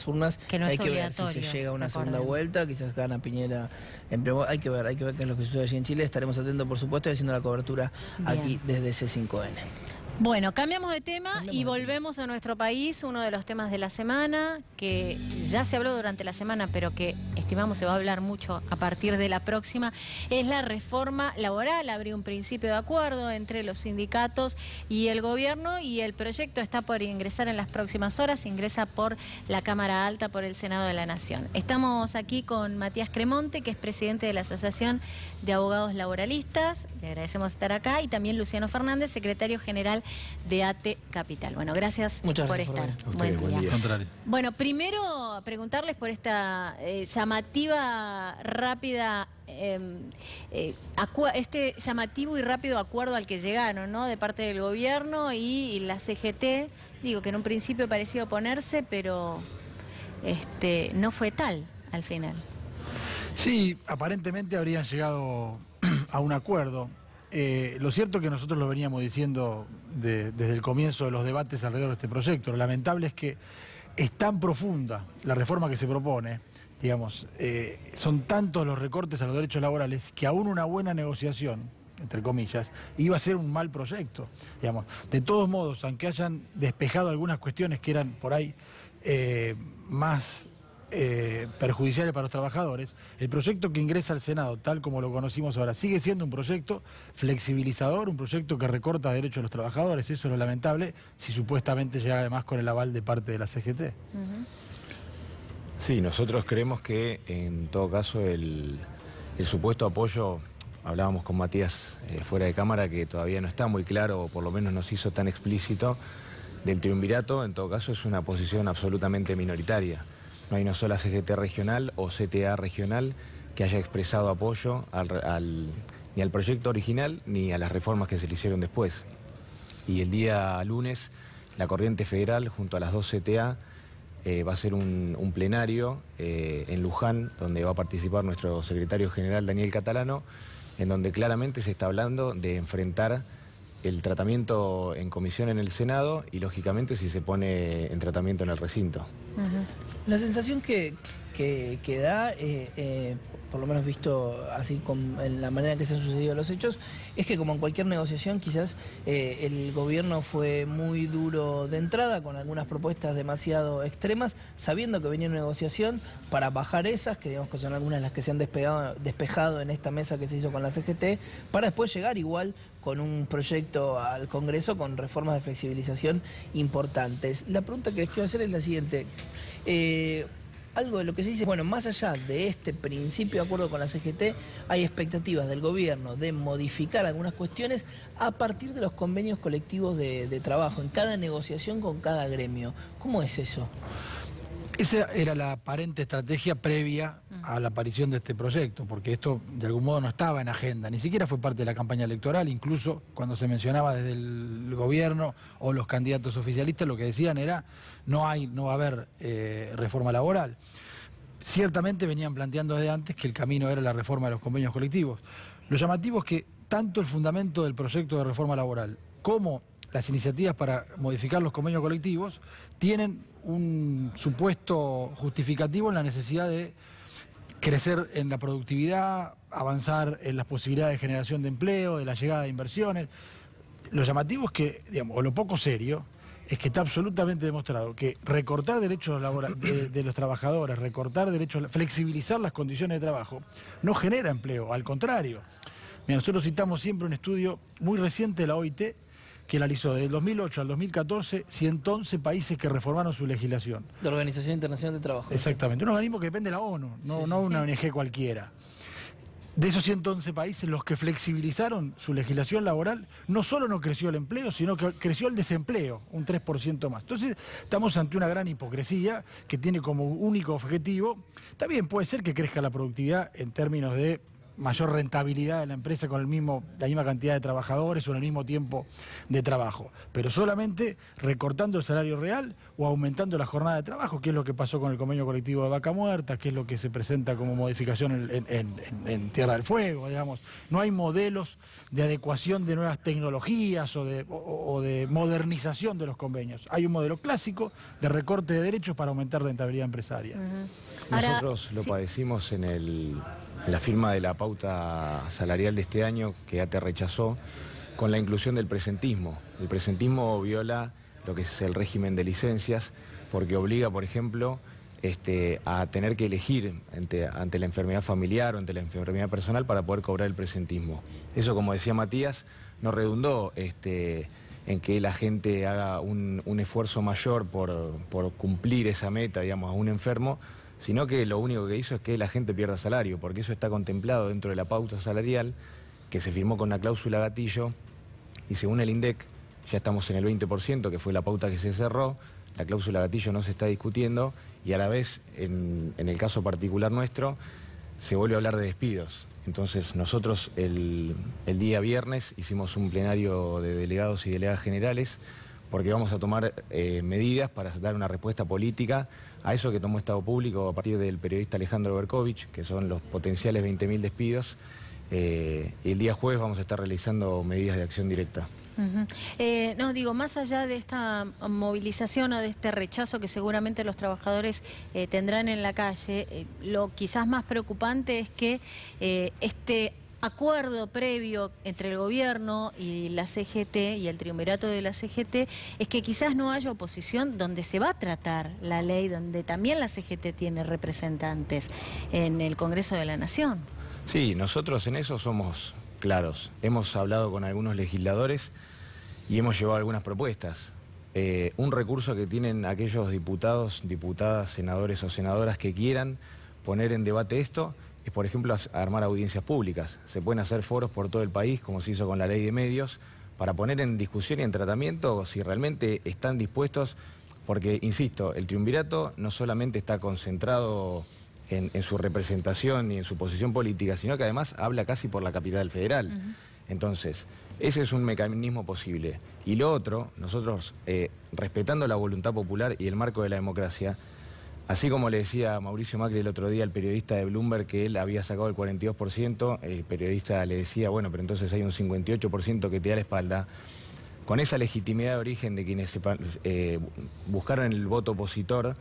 las urnas. Que no es hay que ver obligatorio, si se llega a una segunda recordemos. vuelta, quizás gana Piñera en primer. Hay que ver qué es lo que sucede allí en Chile. Estaremos atentos, por supuesto, y haciendo la cobertura aquí desde C5N. Bueno, cambiamos de tema y volvemos a nuestro país. Uno de los temas de la semana, que ya se habló durante la semana, pero que estimamos se va a hablar mucho a partir de la próxima, es la reforma laboral. Habría un principio de acuerdo entre los sindicatos y el gobierno, y el proyecto está por ingresar en las próximas horas. Ingresa por la Cámara Alta, por el Senado de la Nación. Estamos aquí con Matías Cremonte, que es presidente de la Asociación de Abogados Laboralistas. Le agradecemos estar acá. Y también Luciano Fernández, secretario general de ATE Capital. Bueno, gracias por estar. Buen día. Bueno, primero preguntarles por esta llamativa, rápida, este llamativo y rápido acuerdo al que llegaron, ¿no?, de parte del gobierno y la CGT. Digo que en un principio parecía oponerse, pero no fue tal al final. Sí, aparentemente habrían llegado a un acuerdo. Lo cierto es que nosotros lo veníamos diciendo desde el comienzo de los debates alrededor de este proyecto. Lo lamentable es que es tan profunda la reforma que se propone, digamos, son tantos los recortes a los derechos laborales, que aún una buena negociación, entre comillas, iba a ser un mal proyecto, digamos. De todos modos, aunque hayan despejado algunas cuestiones que eran por ahí más perjudiciales para los trabajadores, el proyecto que ingresa al Senado, tal como lo conocimos ahora, sigue siendo un proyecto flexibilizador, un proyecto que recorta derechos de los trabajadores. Eso es lo lamentable, si supuestamente llega además con el aval de parte de la CGT. Sí, nosotros creemos que en todo caso el supuesto apoyo, hablábamos con Matías fuera de cámara, que todavía no está muy claro, o por lo menos no se hizo tan explícito, del triunvirato. En todo caso es una posición absolutamente minoritaria. No hay una sola CGT regional o CTA regional que haya expresado apoyo ni al proyecto original ni a las reformas que se le hicieron después. Y el día lunes, la Corriente Federal, junto a las dos CTA, va a hacer un plenario en Luján, donde va a participar nuestro secretario general Daniel Catalano, en donde claramente se está hablando de enfrentar el tratamiento en comisión en el Senado y, lógicamente, si se pone en tratamiento en el recinto. La sensación que da, por lo menos visto así en la manera en que se han sucedido los hechos, es que como en cualquier negociación quizás el gobierno fue muy duro de entrada, con algunas propuestas demasiado extremas, sabiendo que venía una negociación para bajar esas, que digamos que son algunas de las que se han despejado en esta mesa que se hizo con la CGT, para después llegar igual con un proyecto al Congreso con reformas de flexibilización importantes. La pregunta que les quiero hacer es la siguiente. Algo de lo que se dice, bueno, más allá de este principio de acuerdo con la CGT, hay expectativas del gobierno de modificar algunas cuestiones a partir de los convenios colectivos de trabajo, en cada negociación con cada gremio. ¿Cómo es eso? Esa era la aparente estrategia previa a la aparición de este proyecto, porque esto de algún modo no estaba en agenda, ni siquiera fue parte de la campaña electoral. Incluso cuando se mencionaba desde el gobierno o los candidatos oficialistas, lo que decían era no va a haber reforma laboral. Ciertamente venían planteando desde antes que el camino era la reforma de los convenios colectivos. Lo llamativo es que tanto el fundamento del proyecto de reforma laboral como las iniciativas para modificar los convenios colectivos tienen un supuesto justificativo en la necesidad de crecer en la productividad, avanzar en las posibilidades de generación de empleo, de la llegada de inversiones. Lo llamativo es que, digamos, o lo poco serio, es que está absolutamente demostrado que recortar derechos laborales de los trabajadores, recortar derechos, flexibilizar las condiciones de trabajo, no genera empleo, al contrario. Mira, nosotros citamos siempre un estudio muy reciente de la OIT, que analizó desde el 2008 al 2014 111 países que reformaron su legislación. De la Organización Internacional de Trabajo. Exactamente, un organismo que depende de la ONU, no una ONG cualquiera. De esos 111 países, los que flexibilizaron su legislación laboral, no solo no creció el empleo, sino que creció el desempleo, un 3% más. Entonces, estamos ante una gran hipocresía que tiene como único objetivo, también puede ser que crezca la productividad en términos de mayor rentabilidad de la empresa con la misma cantidad de trabajadores o en el mismo tiempo de trabajo, pero solamente recortando el salario real o aumentando la jornada de trabajo, que es lo que pasó con el convenio colectivo de Vaca Muerta, que es lo que se presenta como modificación en Tierra del Fuego, digamos. No hay modelos de adecuación de nuevas tecnologías o de modernización de los convenios. Hay un modelo clásico de recorte de derechos para aumentar rentabilidad empresaria. Nosotros lo padecimos en la firma de la pauta salarial de este año, que ATE rechazó, con la inclusión del presentismo. El presentismo viola lo que es el régimen de licencias, porque obliga, por ejemplo, a tener que elegir ante la enfermedad familiar o ante la enfermedad personal para poder cobrar el presentismo. Eso, como decía Matías, no redundó en que la gente haga un esfuerzo mayor por cumplir esa meta, digamos, a un enfermo, sino que lo único que hizo es que la gente pierda salario, porque eso está contemplado dentro de la pauta salarial que se firmó con una cláusula gatillo, y según el INDEC ya estamos en el 20%, que fue la pauta que se cerró. La cláusula gatillo no se está discutiendo, y a la vez, en el caso particular nuestro, se vuelve a hablar de despidos. Entonces nosotros el día viernes hicimos un plenario de delegados y delegadas generales, porque vamos a tomar medidas para dar una respuesta política a eso que tomó Estado Público a partir del periodista Alejandro Berkovich, que son los potenciales 20.000 despidos. Y el día jueves vamos a estar realizando medidas de acción directa. No, digo, más allá de esta movilización o de este rechazo que seguramente los trabajadores tendrán en la calle, lo quizás más preocupante es que este acuerdo previo entre el gobierno y la CGT y el triunvirato de la CGT es que quizás no haya oposición donde se va a tratar la ley, donde también la CGT tiene representantes en el Congreso de la Nación. Sí, nosotros en eso somos claros. Hemos hablado con algunos legisladores y hemos llevado algunas propuestas. Un recurso que tienen aquellos diputados, diputadas, senadores o senadoras que quieran poner en debate esto es, por ejemplo, armar audiencias públicas. Se pueden hacer foros por todo el país, como se hizo con la ley de medios, para poner en discusión y en tratamiento si realmente están dispuestos, porque, insisto, el triunvirato no solamente está concentrado en su representación y en su posición política, sino que además habla casi por la capital federal. Entonces, ese es un mecanismo posible. Y lo otro, nosotros, respetando la voluntad popular y el marco de la democracia, así como le decía Mauricio Macri el otro día al periodista de Bloomberg que él había sacado el 42%, el periodista le decía, bueno, pero entonces hay un 58% que te da la espalda. Con esa legitimidad de origen de quienes buscaron el voto opositor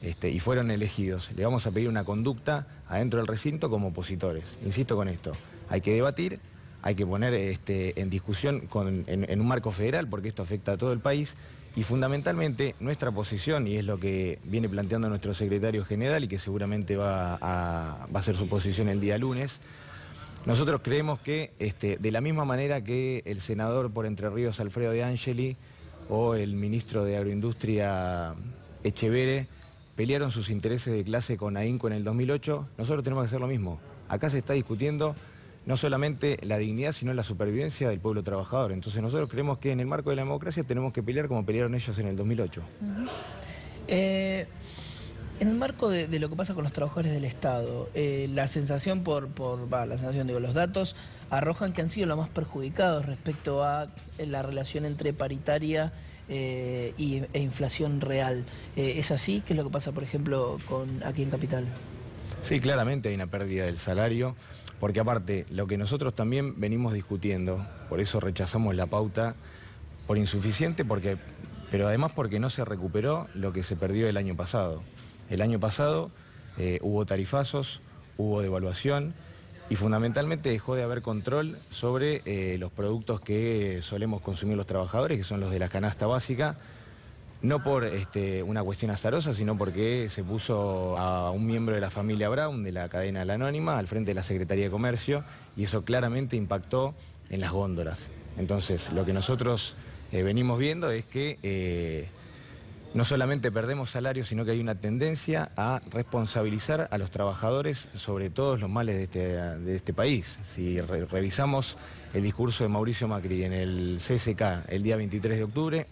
y fueron elegidos, le vamos a pedir una conducta adentro del recinto como opositores. Insisto con esto, hay que debatir, hay que poner en discusión en un marco federal, porque esto afecta a todo el país. Y fundamentalmente nuestra posición, y es lo que viene planteando nuestro secretario general y que seguramente va a ser su posición el día lunes, nosotros creemos que de la misma manera que el senador por Entre Ríos Alfredo De Angeli o el ministro de Agroindustria Echevere pelearon sus intereses de clase con AINCO en el 2008, nosotros tenemos que hacer lo mismo. Acá se está discutiendo no solamente la dignidad, sino la supervivencia del pueblo trabajador. Entonces nosotros creemos que en el marco de la democracia tenemos que pelear como pelearon ellos en el 2008. En el marco de lo que pasa con los trabajadores del Estado, la sensación los datos arrojan que han sido los más perjudicados respecto a la relación entre paritaria e inflación real. ¿Es así? ¿Qué es lo que pasa, por ejemplo, aquí en Capital? Sí, claramente hay una pérdida del salario. Porque aparte, lo que nosotros también venimos discutiendo, por eso rechazamos la pauta, por insuficiente, pero además porque no se recuperó lo que se perdió el año pasado. El año pasado hubo tarifazos, hubo devaluación y fundamentalmente dejó de haber control sobre los productos que solemos consumir los trabajadores, que son los de la canasta básica, no por una cuestión azarosa, sino porque se puso a un miembro de la familia Brown, de la cadena La Anónima, al frente de la Secretaría de Comercio, y eso claramente impactó en las góndolas. Entonces, lo que nosotros venimos viendo es que no solamente perdemos salarios, sino que hay una tendencia a responsabilizar a los trabajadores sobre todos los males de este país. Si revisamos el discurso de Mauricio Macri en el CSK el día 23 de octubre,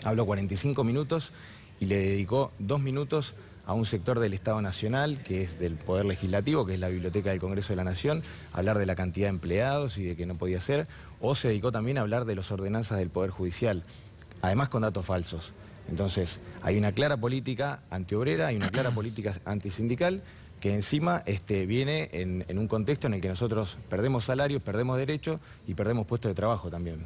habló 45 minutos y le dedicó 2 minutos a un sector del Estado Nacional, que es del Poder Legislativo, que es la Biblioteca del Congreso de la Nación, a hablar de la cantidad de empleados y de que no podía ser, o se dedicó también a hablar de las ordenanzas del Poder Judicial, además con datos falsos. Entonces, hay una clara política antiobrera, hay una clara política antisindical, que encima viene en un contexto en el que nosotros perdemos salarios, perdemos derechos y perdemos puestos de trabajo también.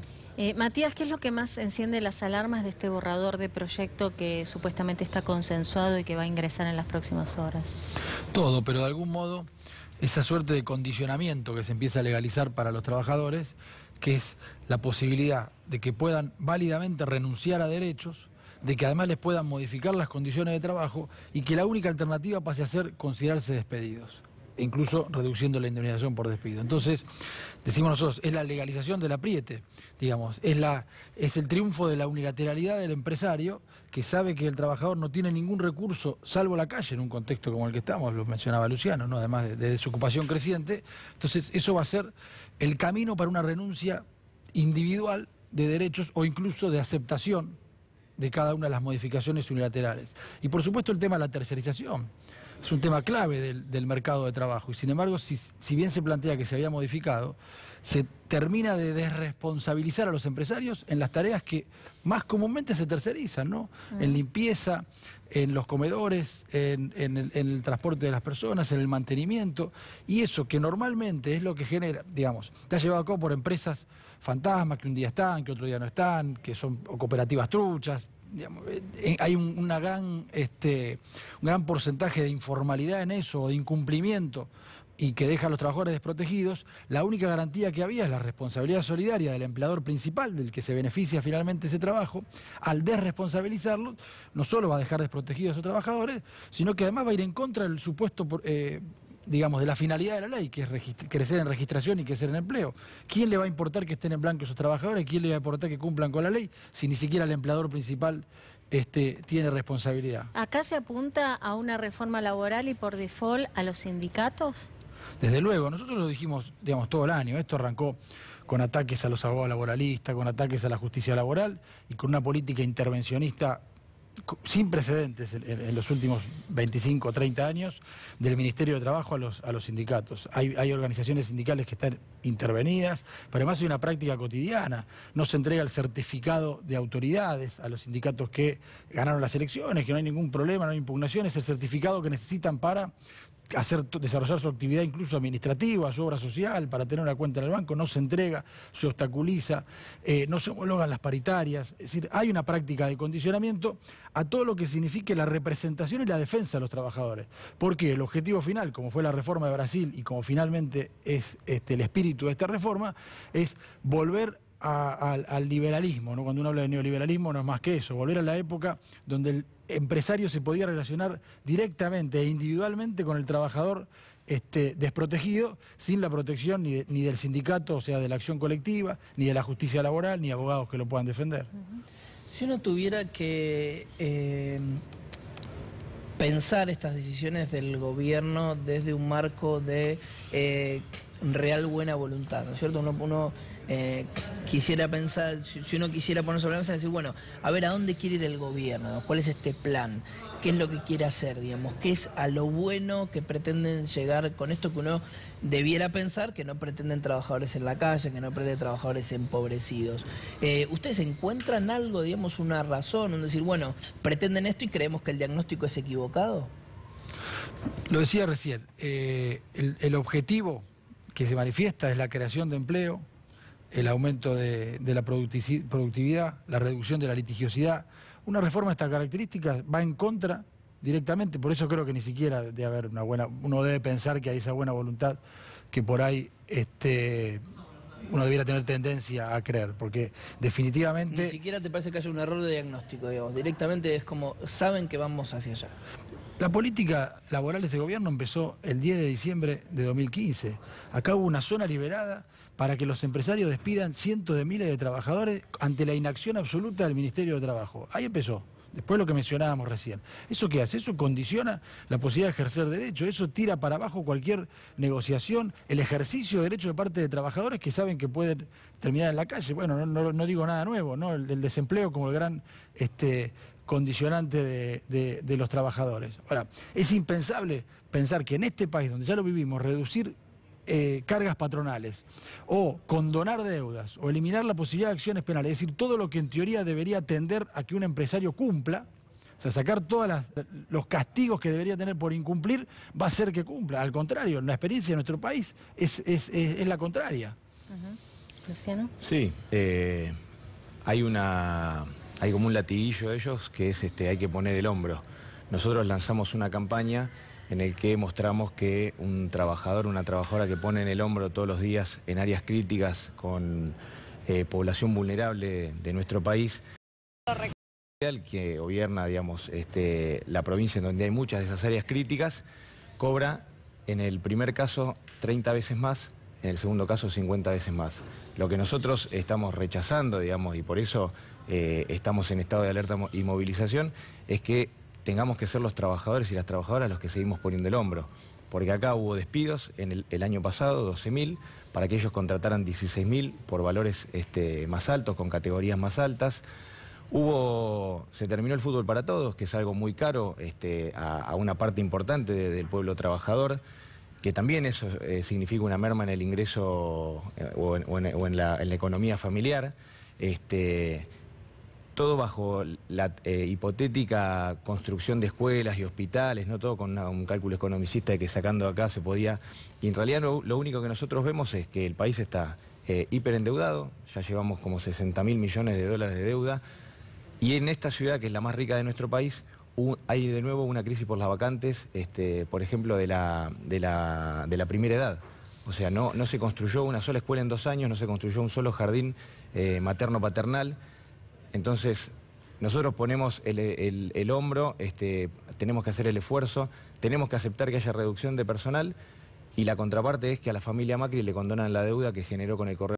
Matías, ¿qué es lo que más enciende las alarmas de este borrador de proyecto que supuestamente está consensuado y que va a ingresar en las próximas horas? Todo, pero de algún modo esa suerte de condicionamiento que se empieza a legalizar para los trabajadores, que es la posibilidad de que puedan válidamente renunciar a derechos, de que además les puedan modificar las condiciones de trabajo y que la única alternativa pase a ser considerarse despedidos, incluso reduciendo la indemnización por despido. Entonces, decimos nosotros, es la legalización del apriete, digamos, es el triunfo de la unilateralidad del empresario que sabe que el trabajador no tiene ningún recurso salvo la calle en un contexto como el que estamos, lo mencionaba Luciano, ¿no? Además de desocupación creciente. Entonces, eso va a ser el camino para una renuncia individual de derechos o incluso de aceptación de cada una de las modificaciones unilaterales. Y por supuesto el tema de la tercerización. Es un tema clave del mercado de trabajo y sin embargo, si bien se plantea que se había modificado, se termina de desresponsabilizar a los empresarios en las tareas que más comúnmente se tercerizan, ¿no? En limpieza, en los comedores, en el transporte de las personas, en el mantenimiento, y eso que normalmente es lo que genera, digamos, está llevado a cabo por empresas fantasmas que un día están, que otro día no están, que son cooperativas truchas. Digamos, hay un gran porcentaje de informalidad en eso, de incumplimiento, y que deja a los trabajadores desprotegidos. La única garantía que había es la responsabilidad solidaria del empleador principal, del que se beneficia finalmente ese trabajo. Al desresponsabilizarlo, no solo va a dejar desprotegidos a esos trabajadores, sino que además va a ir en contra del supuesto, digamos, de la finalidad de la ley, que es crecer en registración y crecer en empleo. ¿Quién le va a importar que estén en blanco esos trabajadores? ¿Quién le va a importar que cumplan con la ley si ni siquiera el empleador principal tiene responsabilidad? ¿Acá se apunta a una reforma laboral y por default a los sindicatos? Desde luego, nosotros lo dijimos, digamos, todo el año. Esto arrancó con ataques a los abogados laboralistas, con ataques a la justicia laboral y con una política intervencionista sin precedentes en los últimos 25 o 30 años del Ministerio de Trabajo a los sindicatos. Hay organizaciones sindicales que están intervenidas, pero además hay una práctica cotidiana. No se entrega el certificado de autoridades a los sindicatos que ganaron las elecciones, que no hay ningún problema, no hay impugnaciones, el certificado que necesitan para desarrollar su actividad incluso administrativa, su obra social, para tener una cuenta en el banco, no se entrega, se obstaculiza, no se homologan las paritarias. Es decir, hay una práctica de condicionamiento a todo lo que signifique la representación y la defensa de los trabajadores. Porque el objetivo final, como fue la reforma de Brasil y como finalmente es el espíritu de esta reforma, es volver al liberalismo, ¿no? Cuando uno habla de neoliberalismo no es más que eso, volver a la época donde el empresario se podía relacionar directamente e individualmente con el trabajador desprotegido, sin la protección ni del sindicato, o sea, de la acción colectiva, ni de la justicia laboral, ni abogados que lo puedan defender. Si uno tuviera que pensar estas decisiones del gobierno desde un marco de real buena voluntad, ¿no es cierto? Uno quisiera pensar, si uno quisiera poner sobre la mesa y decir, bueno, a ver, ¿a dónde quiere ir el gobierno? ¿Cuál es este plan? ¿Qué es lo que quiere hacer, digamos? ¿Qué es a lo bueno que pretenden llegar con esto que uno debiera pensar que no pretenden trabajadores en la calle, que no pretenden trabajadores empobrecidos? ¿Ustedes encuentran algo, digamos, una razón, un decir, bueno, pretenden esto y creemos que el diagnóstico es equivocado? Lo decía recién, el objetivo que se manifiesta es la creación de empleo, el aumento de la productividad, la reducción de la litigiosidad. Una reforma de estas características va en contra directamente, por eso creo que ni siquiera debe haber una buena, uno debe pensar que hay esa buena voluntad que por ahí uno debiera tener tendencia a creer, porque definitivamente... Ni siquiera te parece que haya un error de diagnóstico, digamos, directamente es como, saben que vamos hacia allá. La política laboral de este gobierno empezó el 10 de diciembre de 2015. Acá hubo una zona liberada para que los empresarios despidan cientos de miles de trabajadores ante la inacción absoluta del Ministerio de Trabajo. Ahí empezó. Después lo que mencionábamos recién. ¿Eso qué hace? Eso condiciona la posibilidad de ejercer derecho. Eso tira para abajo cualquier negociación, el ejercicio de derecho de parte de trabajadores que saben que pueden terminar en la calle. Bueno, no digo nada nuevo, ¿no? El desempleo como el gran condicionante de los trabajadores. Ahora, es impensable pensar que en este país, donde ya lo vivimos, reducir cargas patronales o condonar deudas o eliminar la posibilidad de acciones penales, es decir, todo lo que en teoría debería tender a que un empresario cumpla, o sea, sacar todos los castigos que debería tener por incumplir, va a hacer que cumpla. Al contrario, la experiencia de nuestro país es la contraria. Luciano. Sí, hay como un latiguillo de ellos que es hay que poner el hombro. Nosotros lanzamos una campaña en el que mostramos que un trabajador, una trabajadora que pone en el hombro todos los días en áreas críticas con población vulnerable de nuestro país, que gobierna, digamos, la provincia en donde hay muchas de esas áreas críticas, cobra en el primer caso 30 veces más, en el segundo caso 50 veces más. Lo que nosotros estamos rechazando, digamos, y por eso estamos en estado de alerta y movilización, es que tengamos que ser los trabajadores y las trabajadoras los que seguimos poniendo el hombro. Porque acá hubo despidos en el año pasado, 12.000, para que ellos contrataran 16.000 por valores más altos, con categorías más altas. Se terminó el fútbol para todos, que es algo muy caro a una parte importante del pueblo trabajador, que también eso significa una merma en el ingreso o en la economía familiar. Todo bajo la hipotética construcción de escuelas y hospitales, no todo con un cálculo economicista de que sacando acá se podía. Y en realidad lo único que nosotros vemos es que el país está hiperendeudado, ya llevamos como 60.000 millones de dólares de deuda, y en esta ciudad, que es la más rica de nuestro país, hay de nuevo una crisis por las vacantes, por ejemplo, de la primera edad. O sea, no se construyó una sola escuela en 2 años, no se construyó un solo jardín materno-paternal. Entonces, nosotros ponemos el hombro, tenemos que hacer el esfuerzo, tenemos que aceptar que haya reducción de personal, y la contraparte es que a la familia Macri le condonan la deuda que generó con el correo.